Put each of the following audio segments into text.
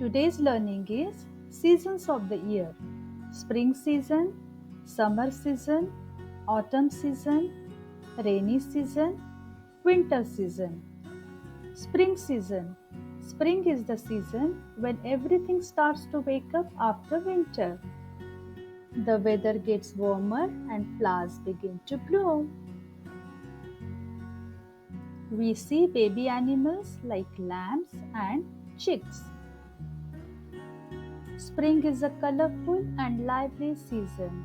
Today's learning is seasons of the year: spring season, summer season, autumn season, rainy season, winter season. Spring season. Spring is the season when everything starts to wake up after winter. The weather gets warmer and flowers begin to bloom. We see baby animals like lambs and chicks. Spring is a colorful and lively season.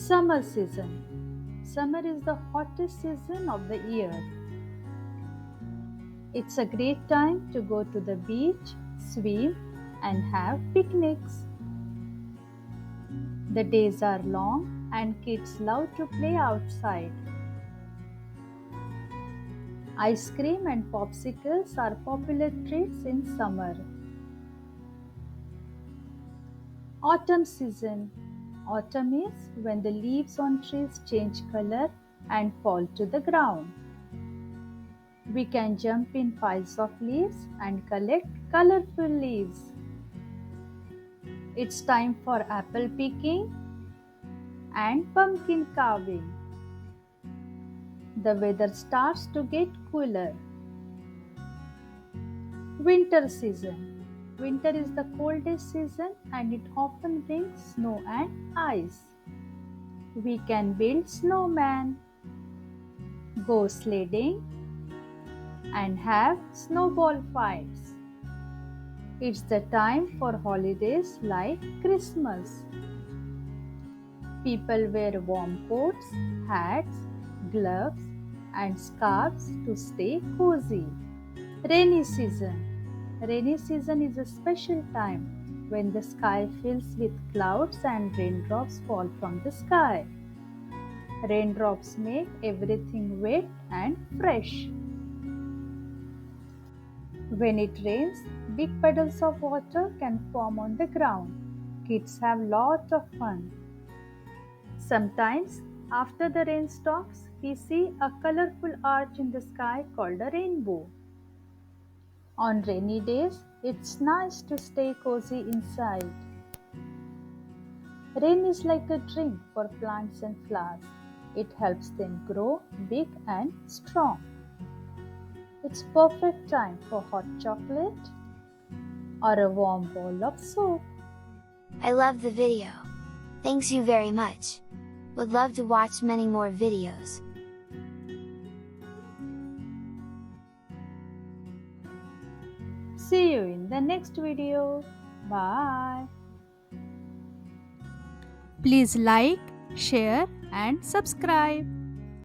Summer season. Summer is the hottest season of the year. It's a great time to go to the beach, swim, and have picnics. The days are long and kids love to play outside. Ice cream and popsicles are popular treats in summer. Autumn season. Autumn is when the leaves on trees change color and fall to the ground. We can jump in piles of leaves and collect colorful leaves. It's time for apple picking and pumpkin carving. The weather starts to get cooler. Winter season. Winter is the coldest season and it often brings snow and ice. We can build snowman, go sledding, and have snowball fights. It's the time for holidays like Christmas. People wear warm coats, hats, gloves, and scarves to stay cozy. Rainy season. Rainy season is a special time when the sky fills with clouds and raindrops fall from the sky. Raindrops make everything wet and fresh. When it rains, big puddles of water can form on the ground. Kids have lots of fun. Sometimes, after the rain stops, we see a colorful arch in the sky called a rainbow. On rainy days, it's nice to stay cozy inside. Rain is like a drink for plants and flowers. It helps them grow big and strong. It's perfect time for hot chocolate or a warm bowl of soup. I love the video. Thanks you very much. Would love to watch many more videos. See you in the next video. Bye. Please like, share and subscribe.